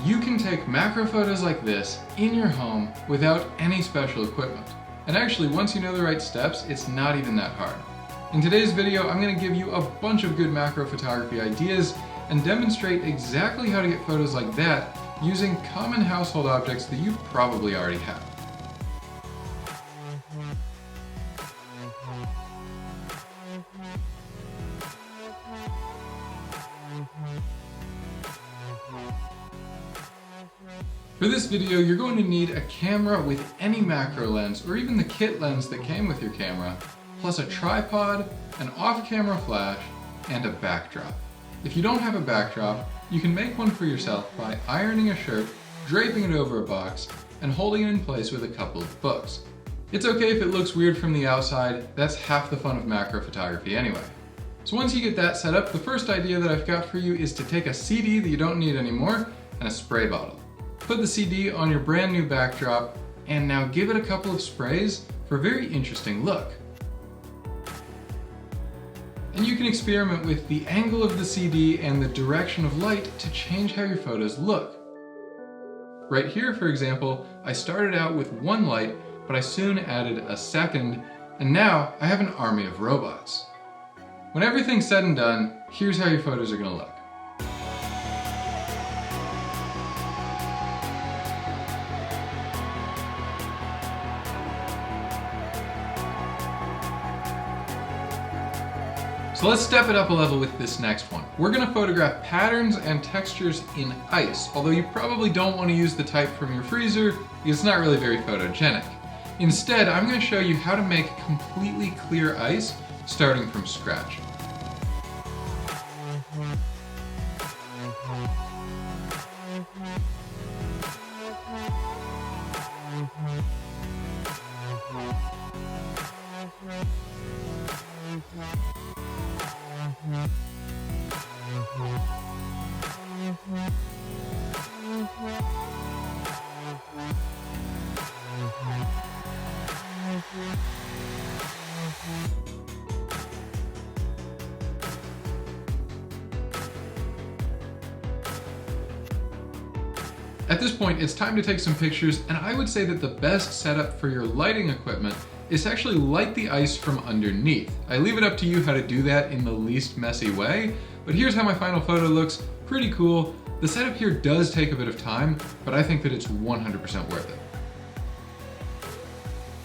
You can take macro photos like this in your home without any special equipment. And actually, once you know the right steps, it's not even that hard. In today's video, I'm going to give you a bunch of good macro photography ideas and demonstrate exactly how to get photos like that using common household objects that you probably already have. For this video, you're going to need a camera with any macro lens, or even the kit lens that came with your camera, plus a tripod, an off-camera flash, and a backdrop. If you don't have a backdrop, you can make one for yourself by ironing a shirt, draping it over a box, and holding it in place with a couple of books. It's okay if it looks weird from the outside, that's half the fun of macro photography anyway. So once you get that set up, the first idea that I've got for you is to take a CD that you don't need anymore and a spray bottle. Put the CD on your brand new backdrop, and now give it a couple of sprays for a very interesting look. And you can experiment with the angle of the CD and the direction of light to change how your photos look. Right here, for example, I started out with one light, but I soon added a second, and now I have an army of robots. When everything's said and done, here's how your photos are going to look. So let's step it up a level with this next one. We're going to photograph patterns and textures in ice, although you probably don't want to use the type from your freezer because it's not really very photogenic. Instead, I'm going to show you how to make completely clear ice starting from scratch. At this point, it's time to take some pictures, and I would say that the best setup for your lighting equipment is to actually light the ice from underneath. I leave it up to you how to do that in the least messy way, but here's how my final photo looks. Pretty cool. The setup here does take a bit of time, but I think that it's 100% worth it.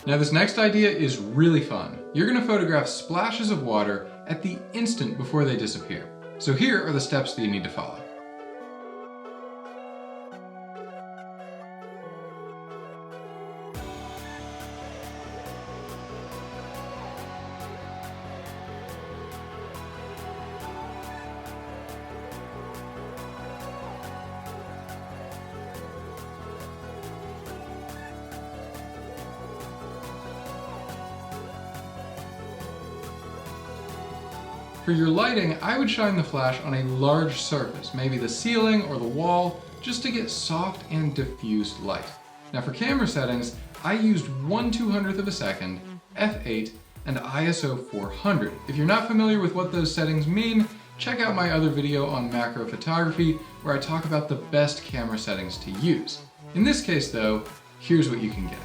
Now this next idea is really fun. You're going to photograph splashes of water at the instant before they disappear. So here are the steps that you need to follow. For your lighting, I would shine the flash on a large surface, maybe the ceiling or the wall, just to get soft and diffused light. Now for camera settings, I used 1/200th of a second, f8, and ISO 400. If you're not familiar with what those settings mean, check out my other video on macro photography where I talk about the best camera settings to use. In this case though, here's what you can get.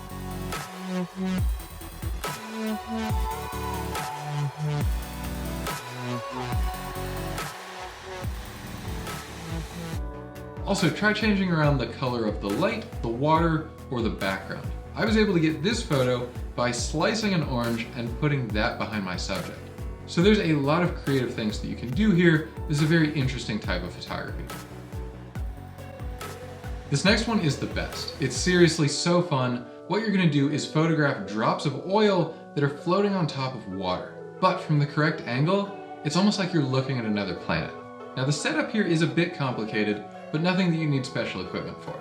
Also, try changing around the color of the light, the water, or the background. I was able to get this photo by slicing an orange and putting that behind my subject. So there's a lot of creative things that you can do here. This is a very interesting type of photography. This next one is the best. It's seriously so fun. What you're going to do is photograph drops of oil that are floating on top of water. But from the correct angle, it's almost like you're looking at another planet. Now the setup here is a bit complicated, but nothing that you need special equipment for.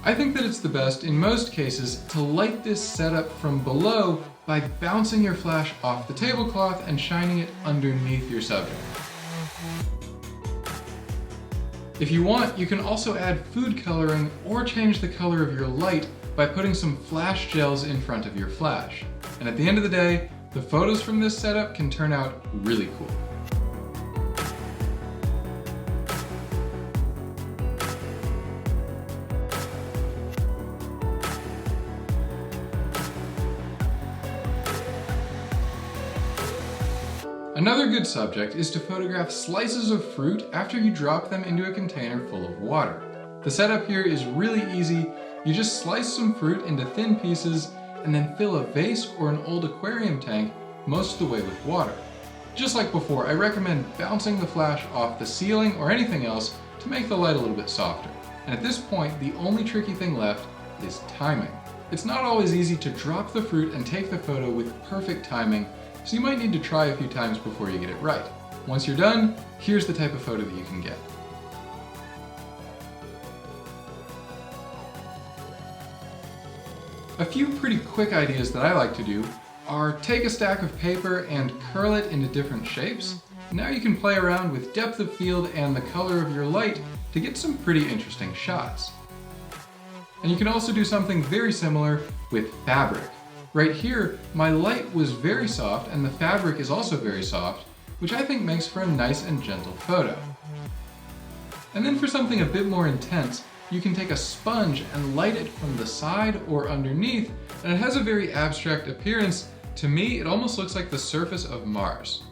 I think that it's the best in most cases to light this setup from below by bouncing your flash off the tablecloth and shining it underneath your subject. If you want, you can also add food coloring or change the color of your light by putting some flash gels in front of your flash. And at the end of the day, the photos from this setup can turn out really cool. Another good subject is to photograph slices of fruit after you drop them into a container full of water. The setup here is really easy. You just slice some fruit into thin pieces and then fill a vase or an old aquarium tank most of the way with water. Just like before, I recommend bouncing the flash off the ceiling or anything else to make the light a little bit softer. And at this point, the only tricky thing left is timing. It's not always easy to drop the fruit and take the photo with perfect timing, so you might need to try a few times before you get it right. Once you're done, here's the type of photo that you can get. A few pretty quick ideas that I like to do are take a stack of paper and curl it into different shapes. Now you can play around with depth of field and the color of your light to get some pretty interesting shots. And you can also do something very similar with fabric. Right here, my light was very soft and the fabric is also very soft, which I think makes for a nice and gentle photo. And then for something a bit more intense, you can take a sponge and light it from the side or underneath, and it has a very abstract appearance. To me, it almost looks like the surface of Mars.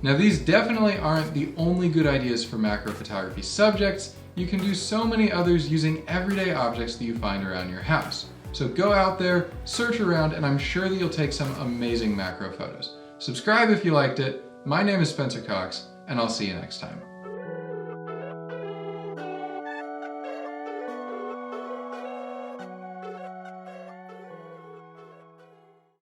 Now these definitely aren't the only good ideas for macro photography subjects. You can do so many others using everyday objects that you find around your house. So go out there, search around, and I'm sure that you'll take some amazing macro photos. Subscribe if you liked it. My name is Spencer Cox, and I'll see you next time.